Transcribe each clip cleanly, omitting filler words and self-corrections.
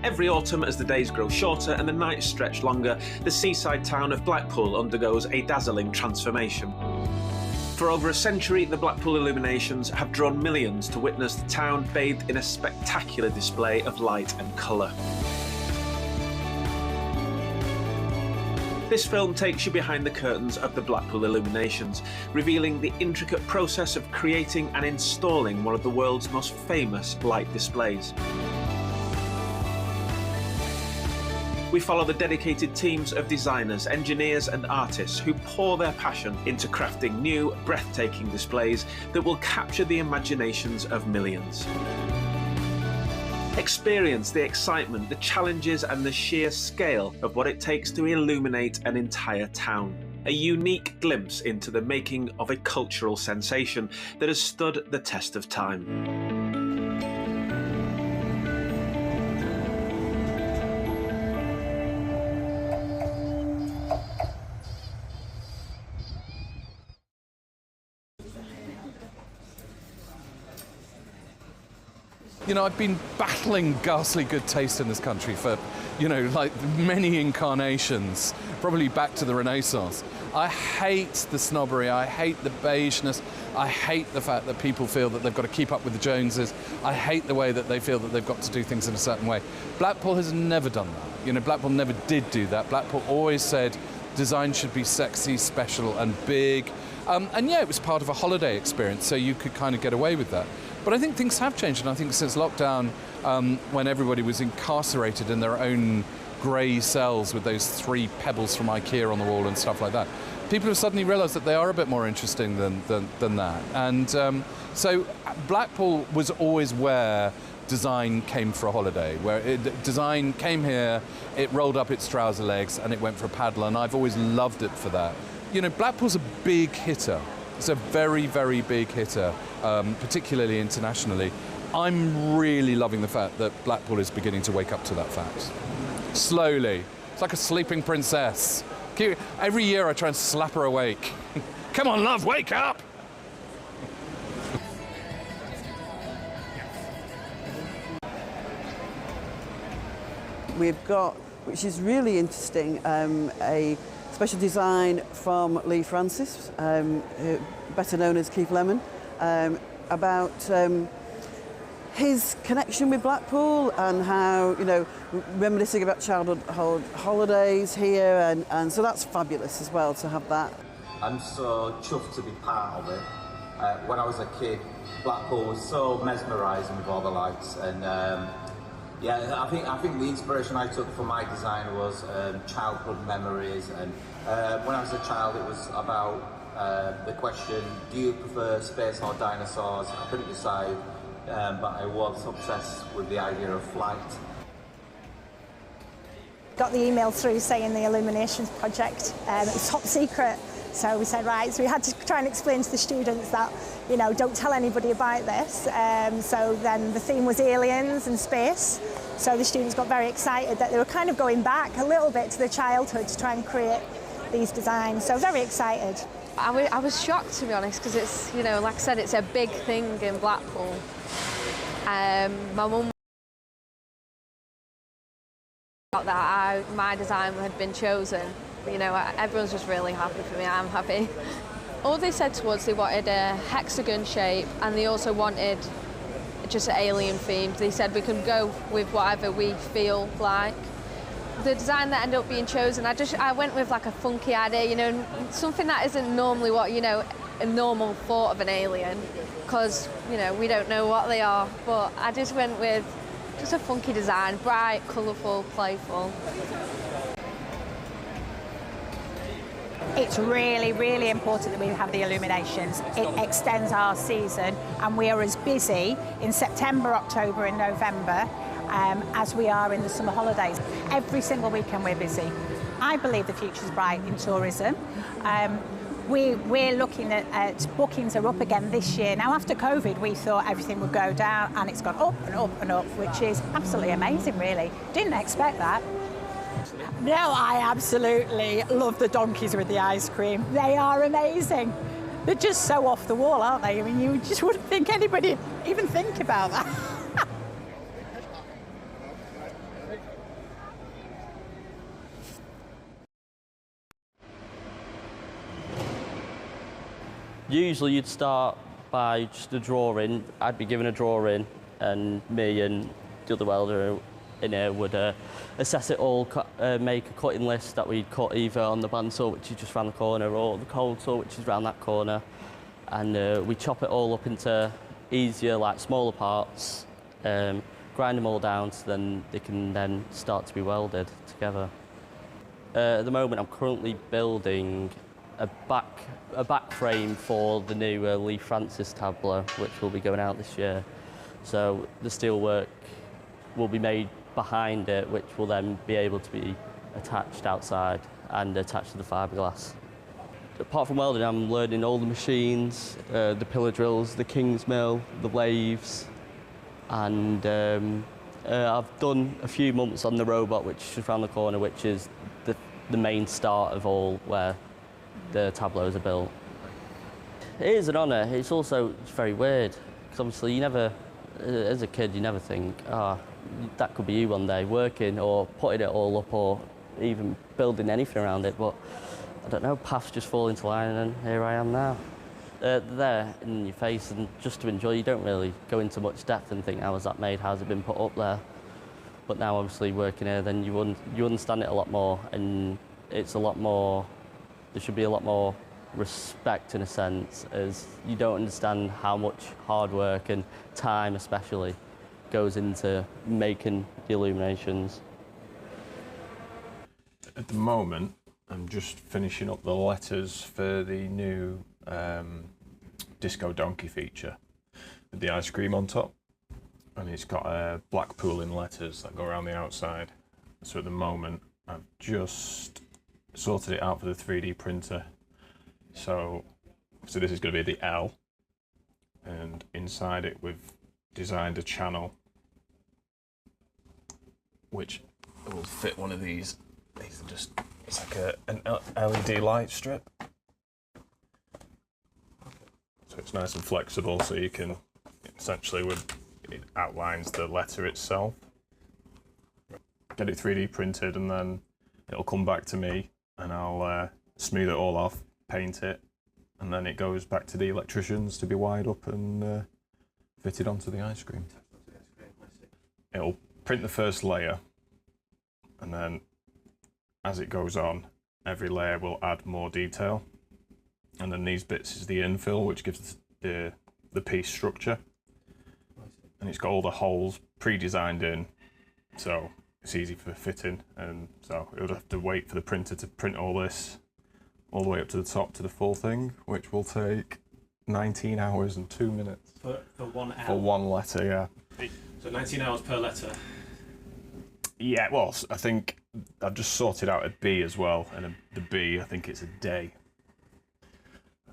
Every autumn, as the days grow shorter and the nights stretch longer, the seaside town of Blackpool undergoes a dazzling transformation. For over a century, the Blackpool illuminations have drawn millions to witness the town bathed in a spectacular display of light and colour. This film takes you behind the curtains of the Blackpool illuminations, revealing the intricate process of creating and installing one of the world's most famous light displays. We follow the dedicated teams of designers, engineers and artists who pour their passion into crafting new, breathtaking displays that will capture the imaginations of millions. Experience the excitement, the challenges and the sheer scale of what it takes to illuminate an entire town. A unique glimpse into the making of a cultural sensation that has stood the test of time. You know, I've been battling ghastly good taste in this country for, like many incarnations, probably back to the Renaissance. I hate the snobbery, I hate the beigeness, I hate the fact that people feel that they've got to keep up with the Joneses. I hate the way that they feel that they've got to do things in a certain way. Blackpool has never done that. Blackpool never did do that. Blackpool always said design should be sexy, special and big. And yeah, it was part of a holiday experience, so you could kind of get away with that. But I think things have changed, and I think since lockdown, when everybody was incarcerated in their own grey cells with those 3 pebbles from IKEA on the wall and stuff like that, people have suddenly realised that they are a bit more interesting than that. And so Blackpool was always where design came for a holiday, where design came here, it rolled up its trouser legs and it went for a paddle, and I've always loved it for that. Blackpool's a big hitter. It's a very, very big hitter, particularly internationally. I'm really loving the fact that Blackpool is beginning to wake up to that fact. Slowly. It's like a sleeping princess. Every year I try and slap her awake. Come on, love, wake up! We've got, which is really interesting, a special design from Lee Francis, better known as Keith Lemon, about his connection with Blackpool and how, reminiscing about childhood holidays here, and so that's fabulous as well to have that. I'm so chuffed to be part of it. When I was a kid, Blackpool was so mesmerising with all the lights, and yeah, I think the inspiration I took for my design was childhood memories, and when I was a child it was about the question, do you prefer space or dinosaurs? I couldn't decide, but I was obsessed with the idea of flight. Got the email through saying the Illuminations project, it was top secret. So we said, right, so we had to try and explain to the students that, don't tell anybody about this. So then the theme was aliens and space. So the students got very excited that they were kind of going back a little bit to their childhood to try and create these designs. So very excited. I was shocked, to be honest, because it's, like I said, it's a big thing in Blackpool. My mum thought that my design had been chosen. Everyone's just really happy for me. I'm happy. All they said to us, they wanted a hexagon shape, and they also wanted just an alien theme. They said we can go with whatever we feel like. The design that ended up being chosen, I went with like a funky idea, something that isn't normally what, a normal thought of an alien, because, we don't know what they are, but I just went with just a funky design, bright, colourful, playful. It's really, really important that we have the illuminations. It extends our season, and we are as busy in September, October and November as we are in the summer holidays. Every single weekend we're busy. I believe the future's bright in tourism. We're looking at bookings are up again this year. Now, after COVID, we thought everything would go down, and it's gone up and up and up, which is absolutely amazing, really. Didn't expect that. No, I absolutely love the donkeys with the ice cream. They are amazing. They're just so off the wall, aren't they? I mean, you just wouldn't think anybody even think about that. Usually you'd start by just a drawing. I'd be given a drawing, and me and the other welder in here would assess it all, make a cutting list that we'd cut either on the bandsaw, which is just round the corner, or the cold saw, which is round that corner. And we chop it all up into easier, like smaller parts, grind them all down so then they can then start to be welded together. At the moment I'm currently building a back frame for the new Lee Francis tableau, which will be going out this year. So the steelwork will be made behind it, which will then be able to be attached outside and attached to the fiberglass. Apart from welding, I'm learning all the machines, the pillar drills, the King's mill, the lathes, and I've done a few months on the robot, which is around the corner, which is the main start of all where the tableaus are built. It is an honour. It's also very weird, because obviously you never, as a kid, you never think, that could be you one day, working or putting it all up or even building anything around it, but I don't know, paths just fall into line and here I am now. There in your face, and just to enjoy, you don't really go into much depth and think, how was that made, how's it been put up there? But now obviously working here, then you understand it a lot more, and it's a lot more, there should be a lot more respect in a sense, as you don't understand how much hard work and time especially goes into making the illuminations. At the moment, I'm just finishing up the letters for the new Disco Donkey feature with the ice cream on top, and it's got Blackpool in letters that go around the outside. So at the moment I've just sorted it out for the 3D printer. So this is going to be the L, and inside it we've designed a channel which will fit one of these. These are just, it's like an LED light strip. So it's nice and flexible, so you can essentially, it outlines the letter itself. Get it 3D printed, and then it'll come back to me, and I'll smooth it all off, paint it, and then it goes back to the electricians to be wired up and fitted onto the ice cream. It'll print the first layer, and then as it goes on, every layer will add more detail. And then these bits is the infill, which gives the piece structure. And it's got all the holes pre-designed in, so it's easy for fitting. And so it would have to wait for the printer to print all this all the way up to the top to the full thing, which will take 19 hours and 2 minutes. For one L? For one letter, yeah. So 19 hours per letter? Yeah, well, I think I've just sorted out a B as well, and the B, I think it's a day.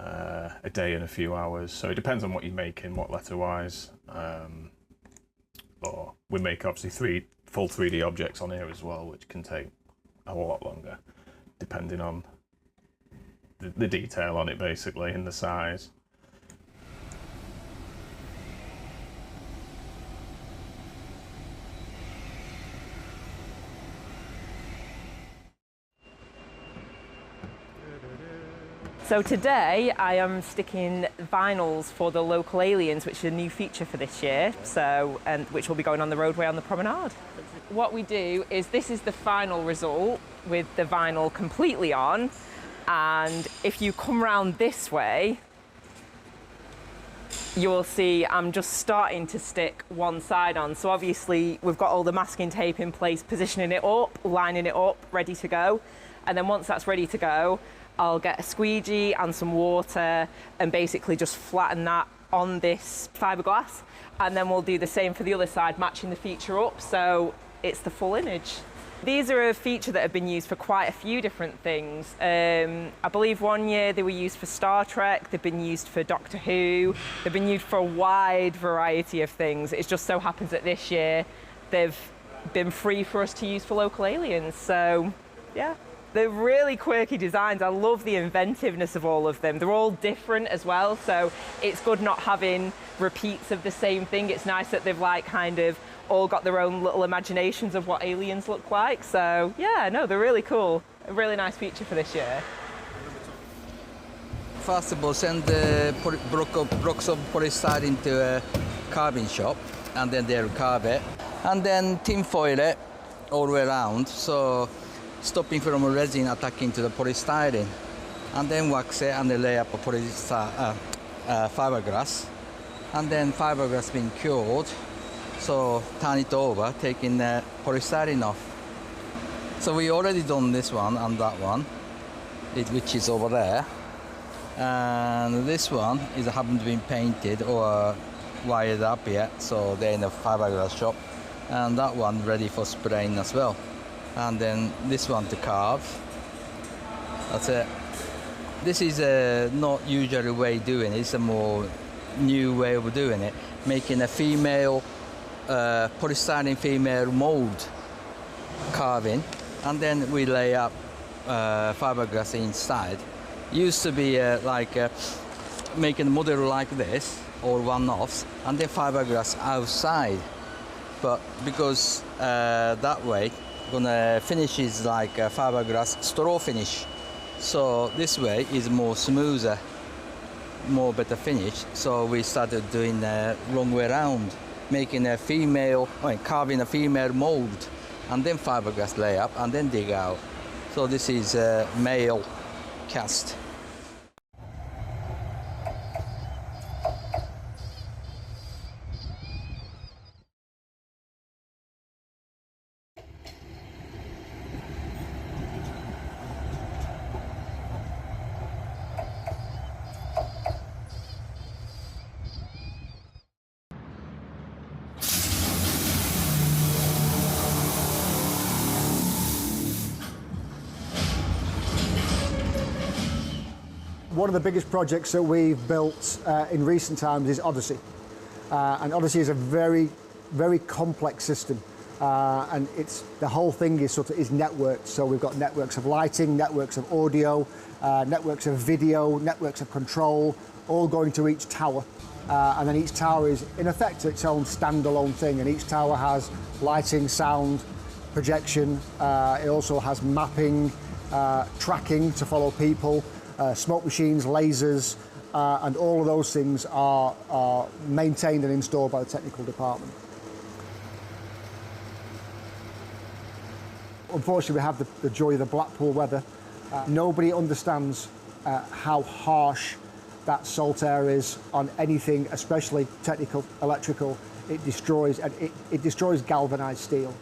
A day and a few hours, so it depends on what you're making, what letter-wise. Or we make obviously full 3D objects on here as well, which can take a lot longer, depending on the detail on it, basically, and the size. So today I am sticking vinyls for the local aliens, which is a new feature for this year, and which will be going on the roadway on the promenade. What we do is, this is the final result with the vinyl completely on, and if you come round this way, you will see I'm just starting to stick one side on. So obviously we've got all the masking tape in place, positioning it up, lining it up, ready to go. And then once that's ready to go, I'll get a squeegee and some water and basically just flatten that on this fiberglass. And then we'll do the same for the other side, matching the feature up so it's the full image. These are a feature that have been used for quite a few different things. I believe one year they were used for Star Trek, they've been used for Doctor Who, they've been used for a wide variety of things. It just so happens that this year they've been free for us to use for local aliens, so yeah. They're really quirky designs. I love the inventiveness of all of them. They're all different as well, so it's good not having repeats of the same thing. It's nice that they've kind of all got their own little imaginations of what aliens look like. So yeah, no, they're really cool. A really nice feature for this year. first of all, send the blocks of polystyrene to a carving shop, and then they'll carve it. And then tin foil it all the way around, so stopping from resin attacking to the polystyrene. And then wax it and then lay up a fiberglass. And then fiberglass being cured, so turn it over, taking the polystyrene off. So we already done this one and that one, which is over there. And this one haven't been painted or wired up yet, so they're in a fiberglass shop. And that one ready for spraying as well. And then this one to carve. That's it. This is not usual way doing it. It's a more new way of doing it. Making a female polystyrene female mold carving, and then we lay up fiberglass inside. Used to be making a model like this or one-offs, and then fiberglass outside. But because that way, gonna finish is like a fiberglass straw finish. So this way is more smoother, more better finish. So we started doing the wrong way around, making a female, carving a female mold, and then fiberglass lay up, and then dig out. So this is a male cast. One of the biggest projects that we've built in recent times is Odyssey. And Odyssey is a very, very complex system. And the whole thing is networked. So we've got networks of lighting, networks of audio, networks of video, networks of control, all going to each tower. And then each tower is, in effect, its own standalone thing. And each tower has lighting, sound, projection. It also has mapping, tracking to follow people, smoke machines, lasers, and all of those things are maintained and installed by the technical department. Unfortunately, we have the joy of the Blackpool weather. Nobody understands how harsh that salt air is on anything, especially technical, electrical. It destroys, and it destroys galvanized steel.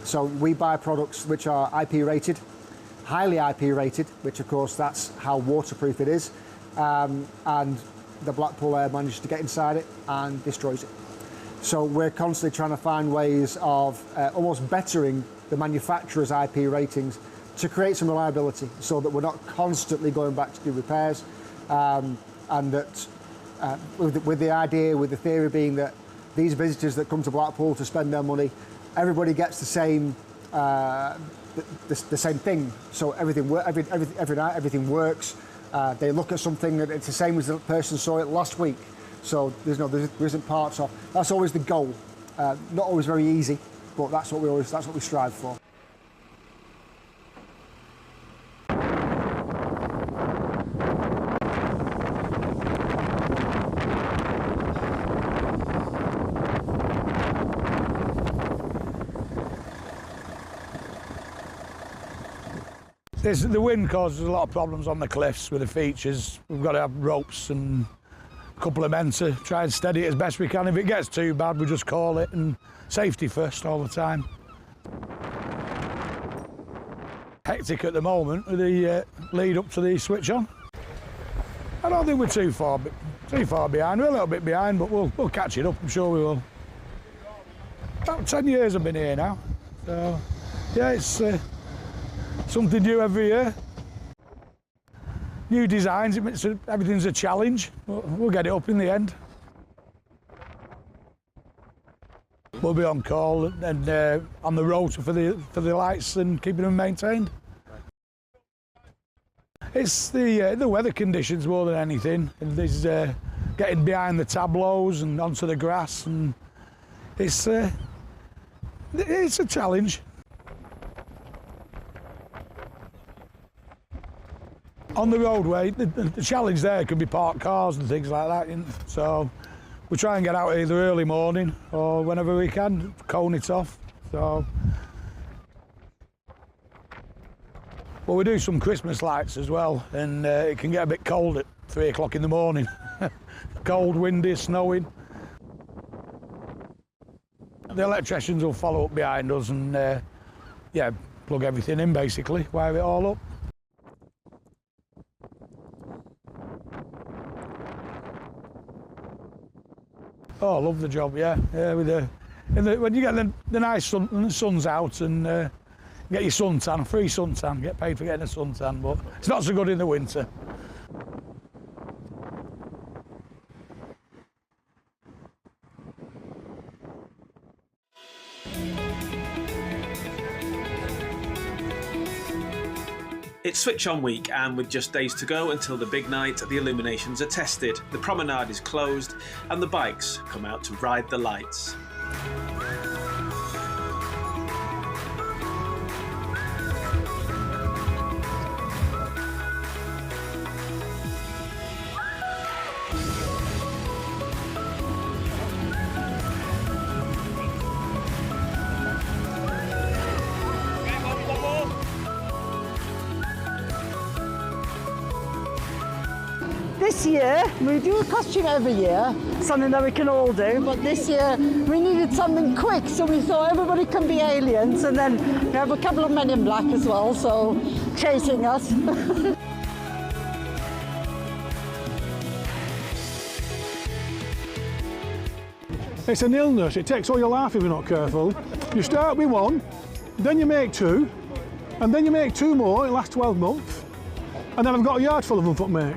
So we buy products which are IP rated, highly IP rated, which of course that's how waterproof it is, and the Blackpool air manages to get inside it and destroys it. So we're constantly trying to find ways of almost bettering the manufacturer's IP ratings to create some reliability, so that we're not constantly going back to do repairs, and that with the idea, with the theory being that these visitors that come to Blackpool to spend their money, everybody gets the same thing. So every night everything works. They look at something that it's the same as the person saw it last week. So there isn't parts off. That's always the goal. Not always very easy, but that's what we strive for. The wind causes a lot of problems on the cliffs with the features. We've got to have ropes and a couple of men to try and steady it as best we can. If it gets too bad, we just call it, and safety first all the time. Hectic at the moment with the lead up to the switch on. I don't think we're too far behind. We're a little bit behind, but we'll catch it up. I'm sure we will. About 10 years I've been here now, so yeah, it's something new every year. New designs, everything's a challenge. We'll get it up in the end. We'll be on call and on the rotor for the lights and keeping them maintained. It's the weather conditions more than anything. And there's getting behind the tableaus and onto the grass, and it's a challenge. On the roadway, the challenge there could be parked cars and things like that. So we try and get out either early morning or whenever we can, cone it off. So, well, we do some Christmas lights as well, and it can get a bit cold at 3 o'clock in the morning. Cold, windy, snowing. The electricians will follow up behind us and, yeah, plug everything in basically, wire it all up. Oh, I love the job, yeah. When you get the nice sun and the sun's out and get your suntan, free suntan, get paid for getting a suntan, but it's not so good in the winter. It's switch on week, and with just days to go until the big night, the illuminations are tested, the promenade is closed, and the bikes come out to ride the lights. This year, we do a costume every year, something that we can all do, but this year we needed something quick, so we thought everybody can be aliens, and then we have a couple of men in black as well, so chasing us. It's an illness, it takes all your life if you're not careful. You start with one, then you make two, and then you make two more, it lasts 12 months, and then I've got a yard full of them to make.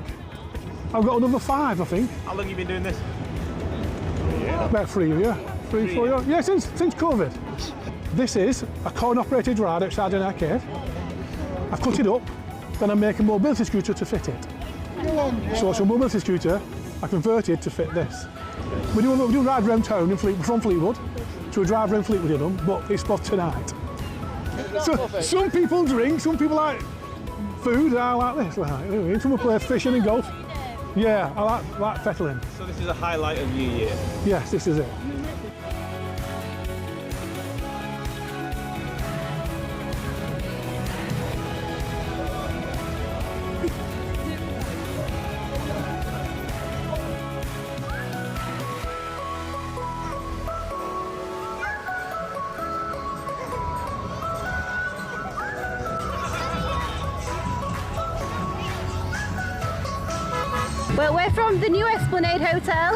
I've got another 5, I think. How long have you been doing this? About 3 years, 3, 4 years. Yeah, since COVID. This is a coin-operated ride outside an arcade. I've cut it up, then I make a mobility scooter to fit it. So it's a mobility scooter, I converted to fit this. We do a ride around town from Fleetwood, so we drive around Fleetwood in them, but it's for tonight. So some people drink, some people like food, I like this. Like, some will play fishing and golf. Yeah, I like fettling. So this is a highlight of your year? Yes, this is it. Well, we're from the new Esplanade Hotel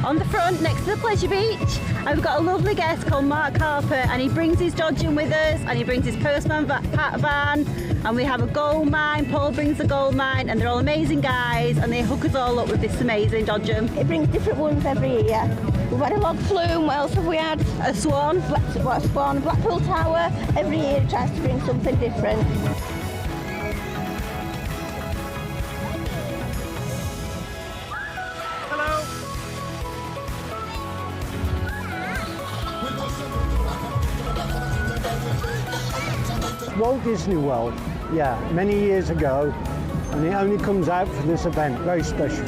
on the front next to the Pleasure Beach, and we've got a lovely guest called Mark Harper, and he brings his dodging with us, and he brings his postman Pat van, and we have a gold mine. Paul brings a gold mine, and they're all amazing guys, and they hook us all up with this amazing dodgem. It brings different ones every year. We've had a log flume, what else have we had? A swan. A swan, Blackpool Tower. Every year it tries to bring something different. Walt Disney World, yeah, many years ago, and it only comes out for this event, very special.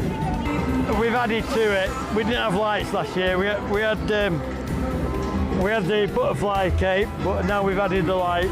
We've added to it. We didn't have lights last year. We had the butterfly cape, but now we've added the lights.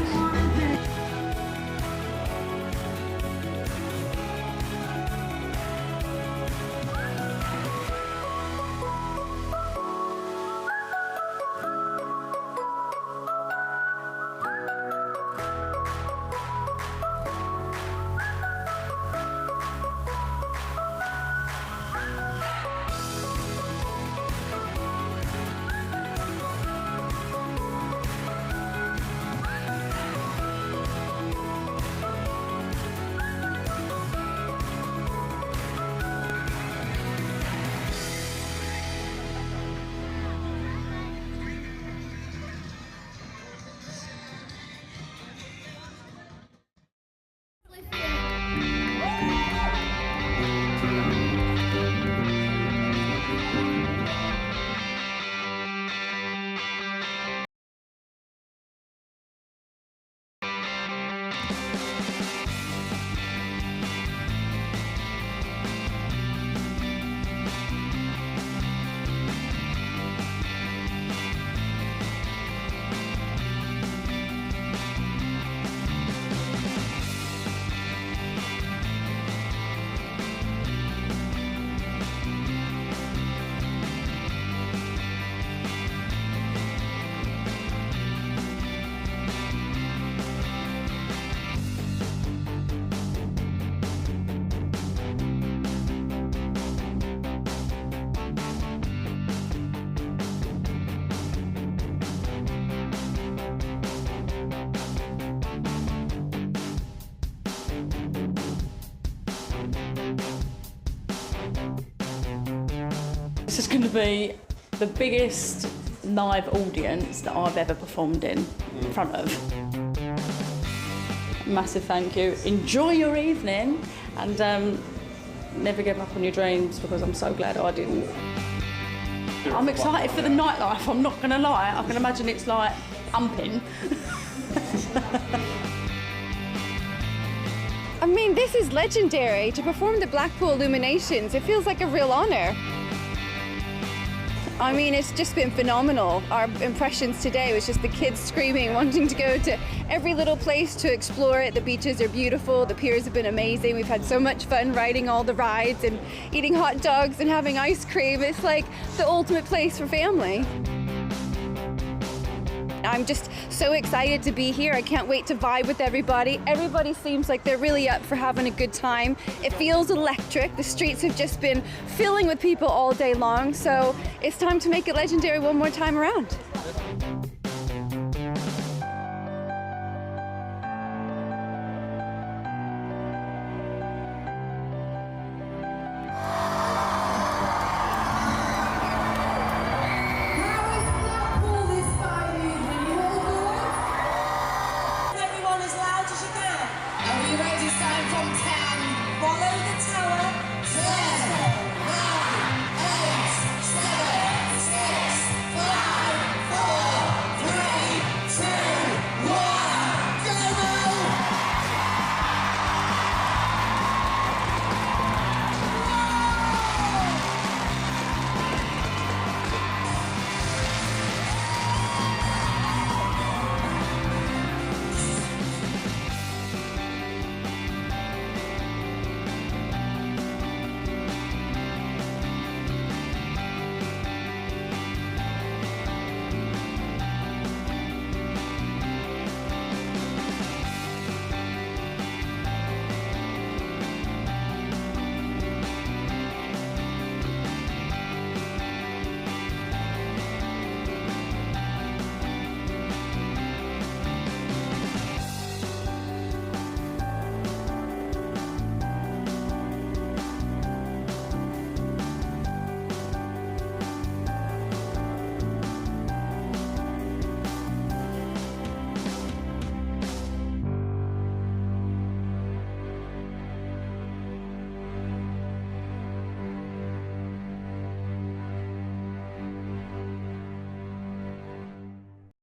This is going to be the biggest live audience that I've ever performed in front of. Massive thank you. Enjoy your evening and never give up on your dreams, because I'm so glad I didn't. I'm excited for the nightlife, I'm not going to lie. I can imagine it's like pumping. I mean, this is legendary. To perform the Blackpool Illuminations, it feels like a real honour. I mean, it's just been phenomenal. Our impressions today was just the kids screaming, wanting to go to every little place to explore it. The beaches are beautiful, the piers have been amazing. We've had so much fun riding all the rides and eating hot dogs and having ice cream. It's like the ultimate place for family. I'm just so excited to be here. I can't wait to vibe with everybody. Everybody seems like they're really up for having a good time. It feels electric. The streets have just been filling with people all day long, so it's time to make it legendary one more time around.